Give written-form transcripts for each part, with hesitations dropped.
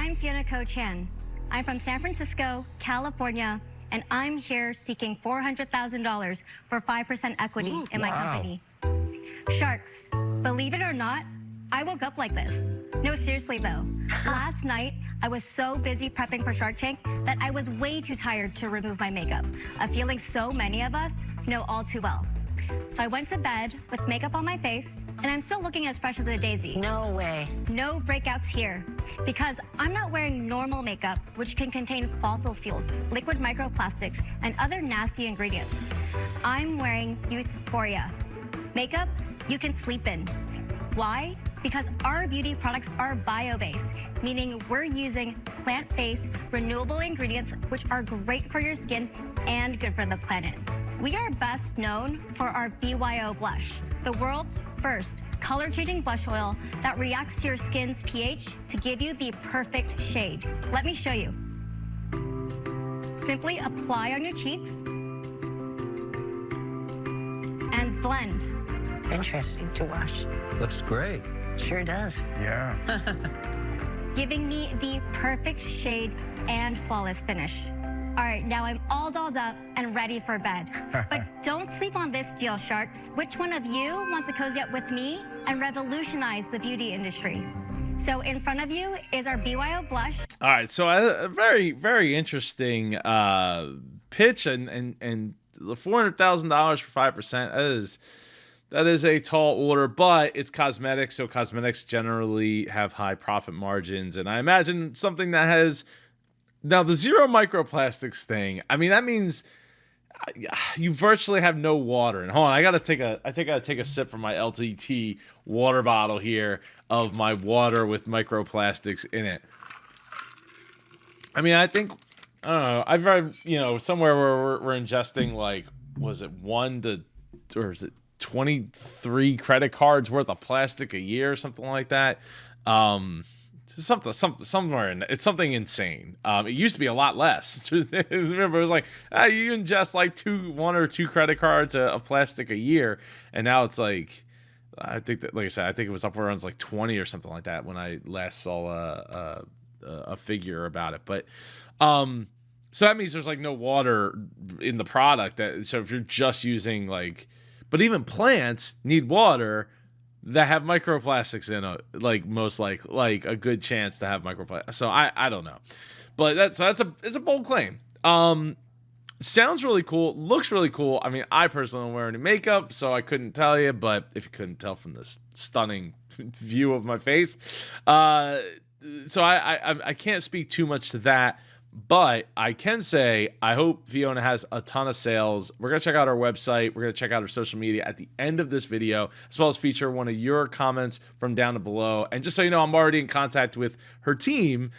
I'm Fiona Ko Chan. I'm from San Francisco, California, and I'm here seeking $400,000 for 5% equity in my company. Sharks, believe it or not, I woke up like this. No, seriously though. Last night, I was so busy prepping for Shark Tank that I was way too tired to remove my makeup, a feeling so many of us know all too well. So I went to bed with makeup on my face, and I'm still looking as fresh as a daisy. No way. No breakouts here, because I'm not wearing normal makeup, which can contain fossil fuels, liquid microplastics, and other nasty ingredients. I'm wearing Youthforia, makeup you can sleep in. Why? Because our beauty products are bio-based, meaning we're using plant-based, renewable ingredients, which are great for your skin and good for the planet. We are best known for our BYO blush, the world's first color-changing blush oil that reacts to your skin's pH to give you the perfect shade. Let me show you. Simply apply on your cheeks and blend. Interesting to watch. Looks great. Sure does. Yeah. Giving me the perfect shade and flawless finish. All right, now I'm all dolled up and ready for bed. But don't sleep on this deal, sharks. Which one of you wants to cozy up with me and revolutionize the beauty industry? So in front of you is our BYO blush. All right, so a very, very interesting pitch, and $400,000 for 5%. That is a tall order, but it's cosmetics, so cosmetics generally have high profit margins, and I imagine something that has. Now, the zero microplastics thing, I mean, that means you virtually have no water. And hold on, I gotta take a sip from my LTT water bottle here of my water with microplastics in it. I mean, I don't know, I've read, somewhere where we're ingesting, like, was it 23 credit cards worth of plastic a year or something like that? Somewhere in it's something insane. It used to be a lot less. Remember, it was like you ingest like 1 or 2 credit cards of plastic a year, and now it's like I think that, like I said, I think it was up around like 20 or something like that when I last saw a figure about it. But so that means there's like no water in the product. So if you're just using but even plants need water that have microplastics in it, most like a good chance to have microplastics. So I don't know, but it's a bold claim. Sounds really cool, looks really cool. I mean, I personally don't wear any makeup, so I couldn't tell you. But if you couldn't tell from this stunning view of my face, so I can't speak too much to that. But I can say I hope Fiona has a ton of sales. We're going to check out our website. We're going to check out her social media at the end of this video, as well as feature one of your comments from down below. And just so you know, I'm already in contact with her team.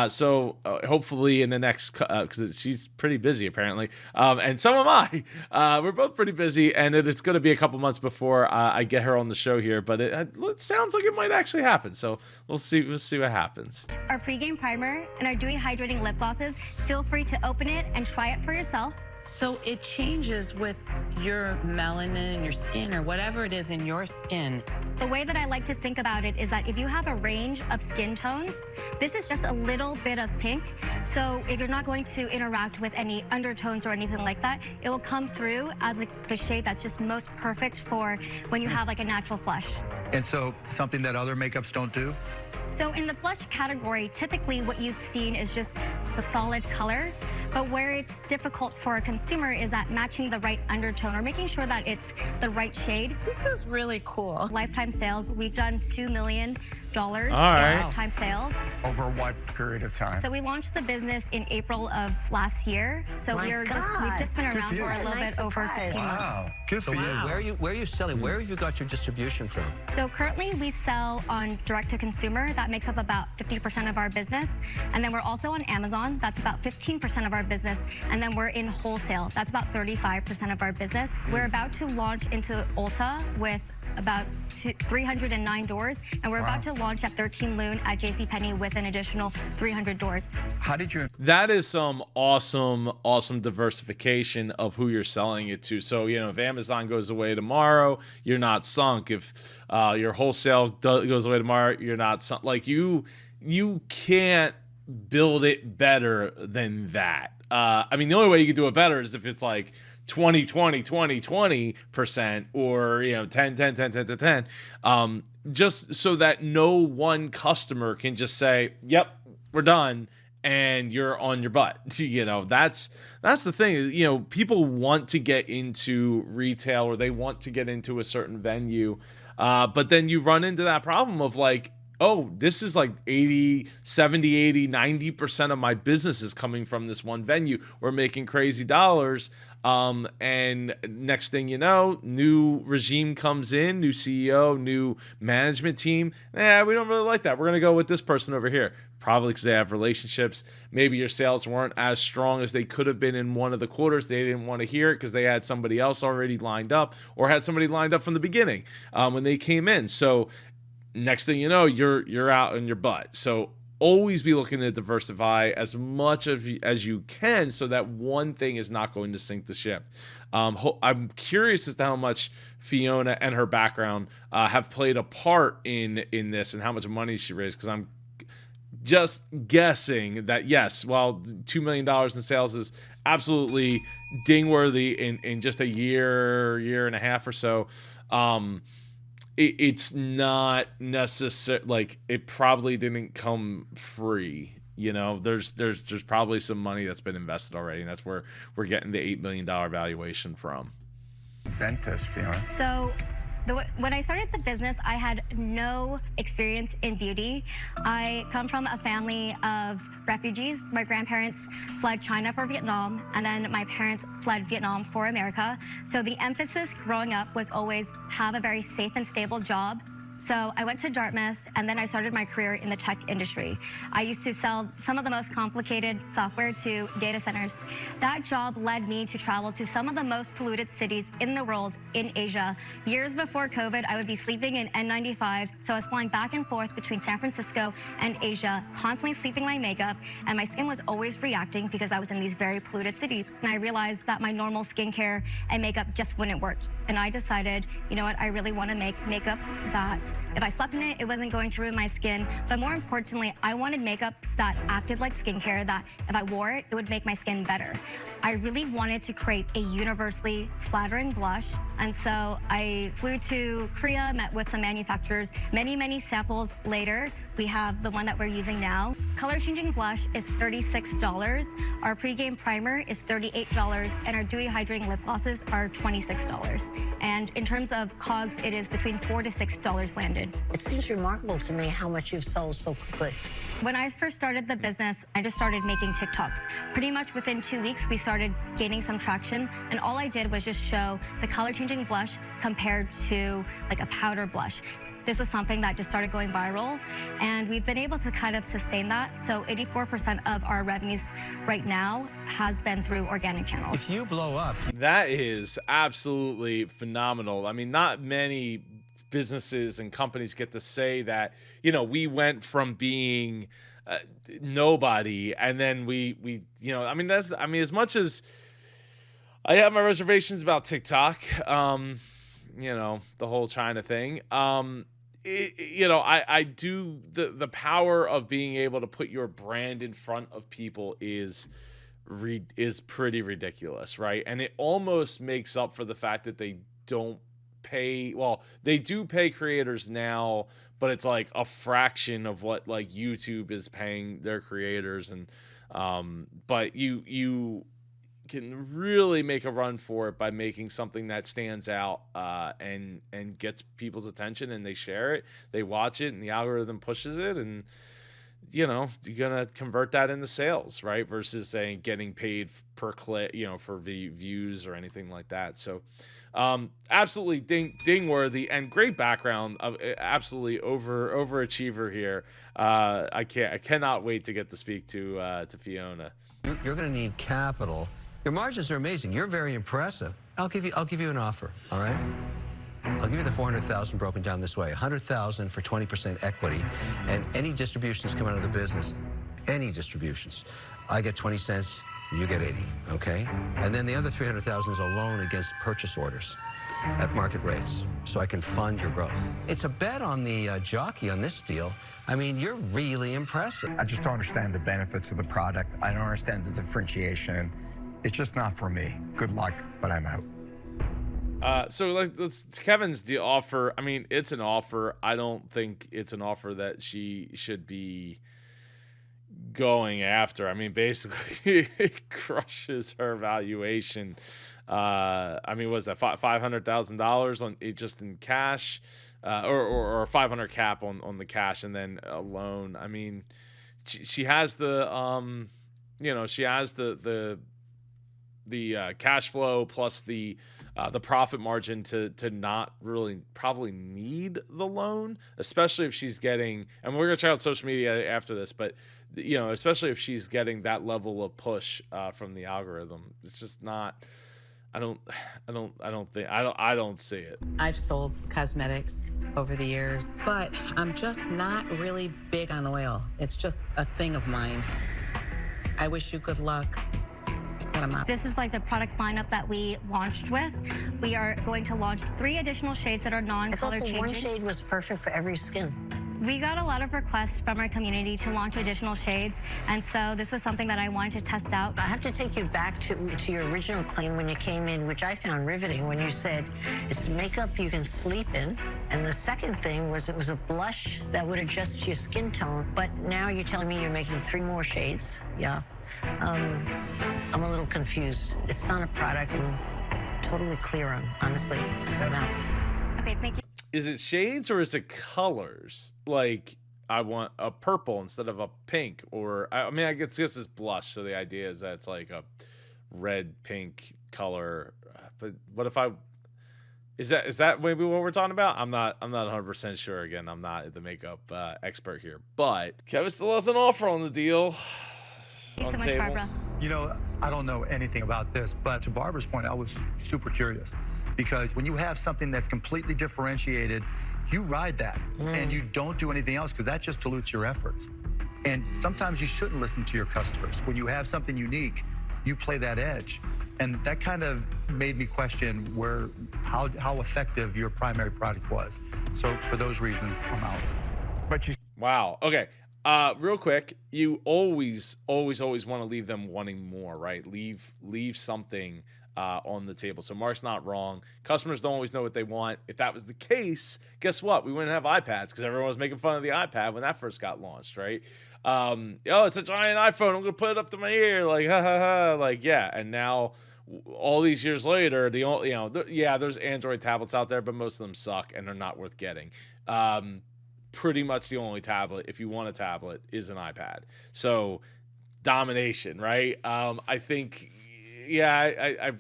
So hopefully in the next, because she's pretty busy apparently, and so am I. We're both pretty busy, and it's going to be a couple months before I get her on the show here. But it sounds like it might actually happen. So we'll see what happens. Our pregame primer and our dewy hydrating lip glosses. Feel free to open it and try it for yourself. So it changes with your melanin, your skin, or whatever it is in your skin. The way that I like to think about it is that if you have a range of skin tones, this is just a little bit of pink. So if you're not going to interact with any undertones or anything like that, it will come through as the shade that's just most perfect for when you have like a natural flush. And so something that other makeups don't do? So in the blush category, typically what you've seen is just a solid color, but where it's difficult for a consumer is that matching the right undertone or making sure that it's the right shade. This is really cool. Lifetime sales, we've done $2 million All in right. lifetime sales. Over what period of time? So we launched the business in April of last year. So My we've God. just been Good around for you. for a little Nice bit over surprise. 16 months. Wow. Good for So you. where are you selling? Where have you got your distribution from? So currently we sell on direct to consumer. That makes up about 50% of our business. And then we're also on Amazon. That's about 15% of our business. And then we're in wholesale. That's about 35% of our business. We're about to launch into Ulta with about 309 doors, and we're about to launch at 13 Loon at JCPenney with an additional 300 doors. How did you? That is some awesome diversification of who you're selling it to. So, if Amazon goes away tomorrow, you're not sunk. If your wholesale goes away tomorrow, you're not sunk. Like you can't build it better than that. I mean, the only way you could do it better is if it's like 20, 20, 20, 20%, or, 10, 10, 10, 10, 10, 10, just so that no one customer can just say, yep, we're done, and you're on your butt. That's the thing. People want to get into retail, or they want to get into a certain venue, but then you run into that problem of like, oh, this is like 80, 70, 80, 90% of my business is coming from this one venue. We're making crazy dollars. And next thing you know, new regime comes in, new CEO, new management team. We don't really like that. We're going to go with this person over here. Probably because they have relationships. Maybe your sales weren't as strong as they could have been in one of the quarters. They didn't want to hear it because they had somebody else already lined up, or had somebody lined up from the beginning when they came in. So next thing you know, you're out in your butt. So always be looking to diversify as much as you can, so that one thing is not going to sink the ship. I'm curious as to how much Fiona and her background have played a part in this, and how much money she raised, because I'm just guessing that, yes, while $2 million in sales is absolutely ding-worthy in just a year and a half or so, it's not necessary. Like, it probably didn't come free. There's probably some money that's been invested already, and that's where we're getting the $8 million valuation from. Ventus, Fiona. So when I started the business, I had no experience in beauty. I come from a family of refugees. My grandparents fled China for Vietnam, and then my parents fled Vietnam for America. So the emphasis growing up was always have a very safe and stable job. So I went to Dartmouth, and then I started my career in the tech industry. I used to sell some of the most complicated software to data centers. That job led me to travel to some of the most polluted cities in the world in Asia. Years before COVID, I would be sleeping in N95s, so I was flying back and forth between San Francisco and Asia, constantly sleeping my makeup, and my skin was always reacting because I was in these very polluted cities. And I realized that my normal skincare and makeup just wouldn't work. And I decided, you know what, I really want to make makeup that if I slept in it, it wasn't going to ruin my skin. But more importantly, I wanted makeup that acted like skincare, that if I wore it, it would make my skin better. I really wanted to create a universally flattering blush. And so I flew to Korea, met with some manufacturers. Many samples later, we have the one that we're using now. Color changing blush is $36. Our pregame primer is $38. And our dewy hydrating lip glosses are $26. And in terms of COGS, it is between $4 to $6 landed. It seems remarkable to me how much you've sold so quickly. When I first started the business, I just started making TikToks. Pretty much within 2 weeks, we started gaining some traction, and all I did was just show the color-changing blush compared to like a powder blush. This was something that just started going viral, and we've been able to kind of sustain that. So 84% of our revenues right now has been through organic channels. If you blow up, That is absolutely phenomenal. I mean, not many businesses and companies get to say that, we went from being nobody, and then we as much as I have my reservations about TikTok, the whole China thing, I do, the power of being able to put your brand in front of people is pretty ridiculous, right? And it almost makes up for the fact that they don't pay. Well, they do pay creators now, but it's like a fraction of what like YouTube is paying their creators, and but you can really make a run for it by making something that stands out and gets people's attention, and they share it, they watch it, and the algorithm pushes it, and you're gonna convert that into sales, right? Versus saying getting paid per click, for views or anything like that. So absolutely ding worthy, and great background, of absolutely overachiever here. I cannot wait to get to speak to Fiona. you're going to need capital. Your margins are amazing. You're very impressive. I'll give you an offer, all right? I'll give you the $400,000 broken down this way. $100,000 for 20% equity, and any distributions come out of the business, any distributions, I get 20 cents, You get 80, okay? And then the other 300,000 is a loan against purchase orders at market rates, so I can fund your growth. It's a bet on the jockey on this deal. I mean, you're really impressive. I just don't understand the benefits of the product. I don't understand the differentiation. It's just not for me. Good luck, but I'm out. So like Kevin's the offer. I mean, it's an offer. I don't think it's an offer that she should be going after. I mean, basically, it crushes her valuation. I mean, was that $500,000 on it just in cash, or 500 cap on the cash and then a loan? I mean, she has the she has the cash flow plus the profit margin to not really probably need the loan, especially if she's getting, and we're gonna check out social media after this, but especially if she's getting that level of push from the algorithm. It's just not. I don't see it. I've sold cosmetics over the years, but I'm just not really big on oil. It's just a thing of mine. I wish you good luck. This is like the product lineup that we launched with. We are going to launch 3 additional shades that are I non-color thought the one changing. shade was perfect for every skin. We got a lot of requests from our community to launch additional shades, and so this was something that I wanted to test out. I have to take you back to your original claim when you came in, which I found riveting, when you said it's makeup you can sleep in. And the second thing was it was a blush that would adjust to your skin tone. But now you're telling me you're making 3 more shades. Yeah. I'm a little confused. It's not a product I'm totally clear on, honestly. So now. Okay, thank you. Is it shades or is it colors? Like, I want a purple instead of a pink, or I mean, I guess it's blush. So the idea is that it's like a red pink color. But what if is that maybe what we're talking about? I'm not 100% sure. Again, I'm not the makeup expert here, but Kevin still has an offer on the deal. Thank you so much, Barbara. I don't know anything about this, but to Barbara's point, I was super curious. Because when you have something that's completely differentiated, you ride that and you don't do anything else because that just dilutes your efforts. And sometimes you shouldn't listen to your customers. When you have something unique, you play that edge. And that kind of made me question how effective your primary product was. So for those reasons, I'm out. Wow. Okay. Real quick, you always want to leave them wanting more, right? Leave something on the table. So Mark's not wrong. Customers don't always know what they want. If that was the case, guess what? We wouldn't have iPads because everyone was making fun of the iPad when that first got launched, right? It's a giant iPhone. I'm gonna put it up to my ear, like ha ha ha, like yeah. And now, all these years later, there's Android tablets out there, but most of them suck and they're not worth getting. Pretty much the only tablet, if you want a tablet, is an iPad. So domination, right? I think. Yeah,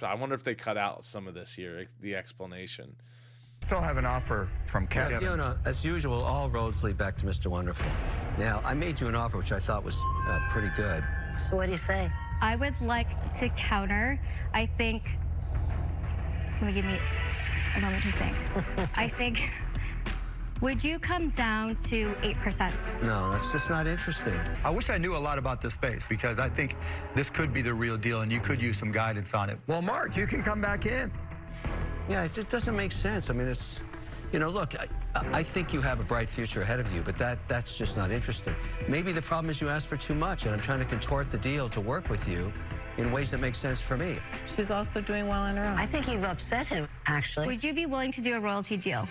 I wonder if they cut out some of this here, the explanation. Still have an offer from Kevin. Fiona, as usual, all roads lead back to Mr. Wonderful. Now, I made you an offer which I thought was pretty good. So what do you say? I would like to counter. I think. Let me give me a moment to think. I think. Would you come down to 8%? No, that's just not interesting. I wish I knew a lot about this space because I think this could be the real deal and you could use some guidance on it. Well, Mark, you can come back in. Yeah, it just doesn't make sense. I mean, look, I think you have a bright future ahead of you, but that's just not interesting. Maybe the problem is you asked for too much, and I'm trying to contort the deal to work with you in ways that make sense for me. She's also doing well on her own. I think you've upset him, actually. Would you be willing to do a royalty deal?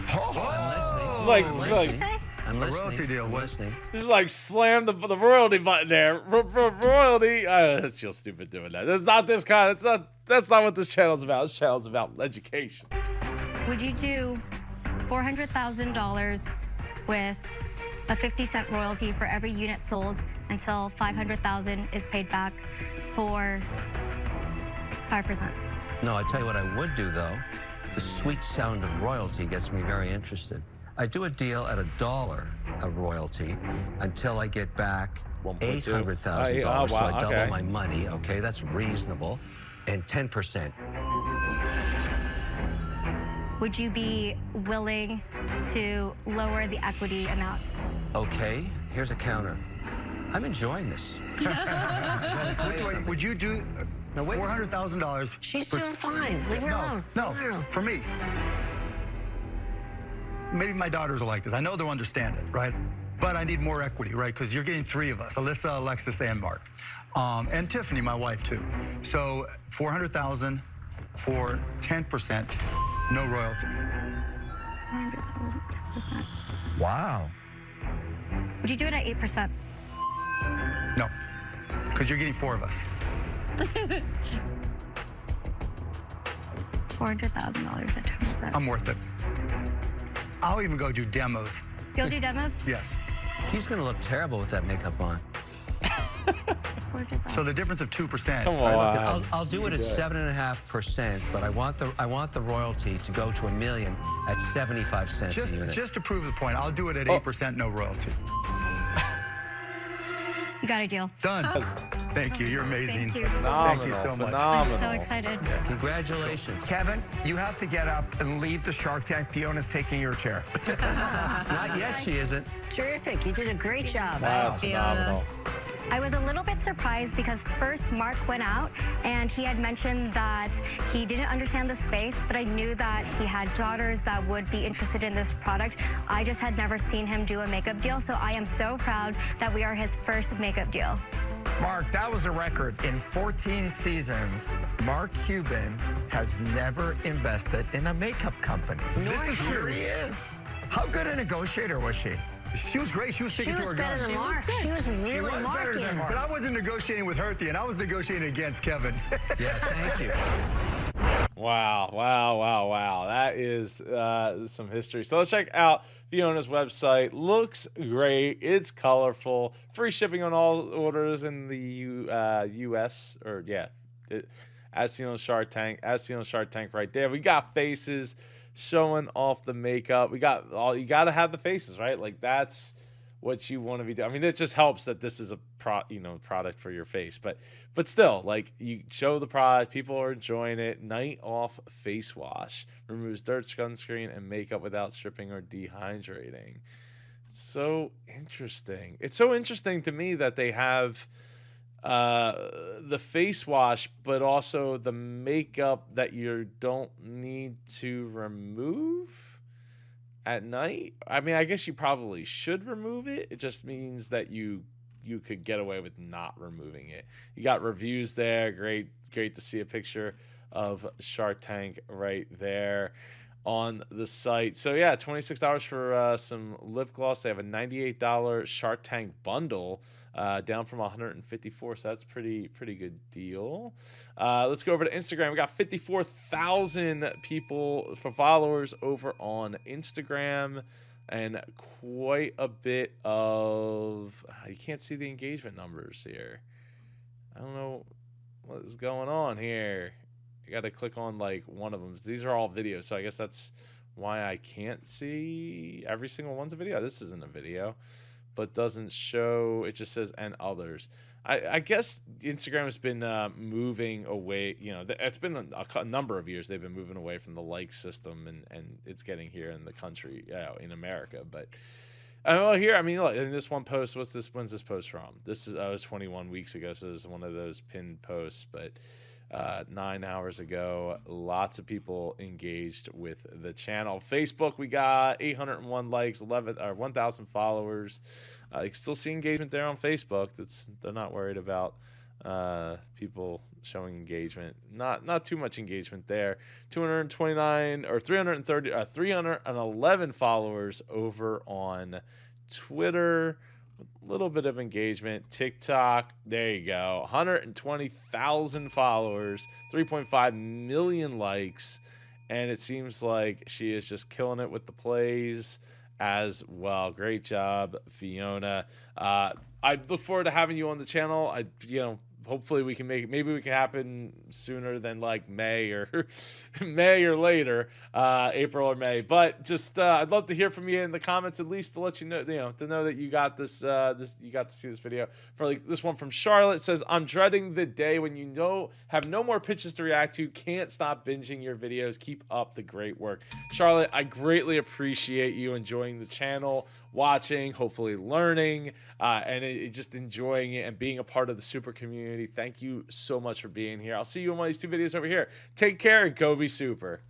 I'm It's like I'm listening. royalty deal, I'm what? listening. just like slam the royalty button there. Royalty. That's real stupid doing that. That's not this kind. That's not what this channel's about. This channel's about education. Would you do $400,000 with a 50-cent royalty for every unit sold until $500,000 is paid back for 5%? No, I tell you what I would do, though. The sweet sound of royalty gets me very interested. I do a deal at $1 a royalty until I get back $1.2. $800,000. Oh, wow, So I double okay. my money. Okay, that's reasonable. And 10%. Would you be willing to lower the equity amount? Okay, here's a counter. I'm enjoying this. I gotta tell you something. Would you do No, wait. $400,000? She's doing fine. Leave her alone. No, Leave her alone. for me. Maybe my daughters are like this. I know they'll understand it, right? But I need more equity, right? Because you're getting 3 of us, Alyssa, Alexis, and Mark. And Tiffany, my wife, too. So $400,000 for 10%, no royalty. 10%. Wow. Would you do it at 8%? No, because you're getting 4 of us. $400,000 at 10%. I'm worth it. I'll even go do demos. You'll do demos? Yes. He's going to look terrible with that makeup on. So the difference of 2%. Come All right, on. look, I'll do it at 7.5%, but I want the royalty to go to $1 million at 75 cents a unit. Just to prove the point, I'll do it at 8%, no royalty. You got a deal. Done. Thank you. You're amazing. Thank you. Thank you so much. Phenomenal. I'm so excited. Congratulations. Kevin, you have to get up and leave the Shark Tank. Fiona's taking your chair. Not yet, she isn't. Terrific. You did a great job. That's phenomenal. I was a little bit surprised because first Mark went out and he had mentioned that he didn't understand the space, but I knew that he had daughters that would be interested in this product. I just had never seen him do a makeup deal, so I am so proud that we are his first makeup deal. Mark, that was a record. In 14 seasons, Mark Cuban has never invested in a makeup company. Nor This is he. here he is. How good a negotiator was she? She was great. She was She sticking to was her better guns. than Mark. She was really She was better marking. than Mark. But I wasn't negotiating with her, Thea, and I was negotiating against Kevin. Yeah, thank you. Wow. That is some history. So let's check out Fiona's website. Looks great. It's colorful. Free shipping on all orders in the U.S. Or, yeah, as seen on Shark Tank. As seen on Shark Tank right there. We got faces showing off the makeup. We got all, you got to have the faces, right? Like, that's what you want to be doing. I mean, it just helps that this is a product for your face, but still, like, you show the product, people are enjoying it. Night Off face wash removes dirt, sunscreen, and makeup without stripping or dehydrating. So interesting. It's so interesting to me that they have the face wash, but also the makeup that you don't need to remove at night. I mean, I guess you probably should remove it. It just means that you could get away with not removing it. You got reviews there. Great to see a picture of Shark Tank right there on the site. So yeah, $26 for some lip gloss. They have a $98 Shark Tank bundle, down from $154, so that's pretty good deal. Let's go over to Instagram. We got 54,000 people for followers over on Instagram, and quite a bit of, you can't see the engagement numbers here. I don't know what is going on here. You got to click on like one of them. These are all videos, so I guess that's why I can't see every single one's a video. This isn't a video, but doesn't show. It just says and others. I guess Instagram has been moving away. You know, it's been a number of years they've been moving away from the like system, and it's getting here in the country, in America. But well, here, I mean, look, in this one post, when's this post from? This is was 21 weeks ago, so it's one of those pinned posts, but 9 hours ago, lots of people engaged with the channel. Facebook, we got 801 likes, 1,000 followers. You can still see engagement there on Facebook. They're not worried about people showing engagement. Not too much engagement there. 229 or 311 followers over on Twitter. A little bit of engagement. TikTok, there you go. 120,000 followers, 3.5 million likes, and it seems like she is just killing it with the plays as well. Great job, Fiona. I look forward to having you on the channel. Hopefully we can maybe we can happen sooner than like May or later, April or May. But just I'd love to hear from you in the comments, at least to let you know, to know that you got this you got to see this video. For like this one from Charlotte, says, I'm dreading the day when have no more pitches to react to, can't stop binging your videos. Keep up the great work. Charlotte, I greatly appreciate you enjoying the channel, watching, hopefully learning, and just enjoying it and being a part of the super community. Thank you so much for being here. I'll see you in one of these 2 videos over here. Take care and go be super.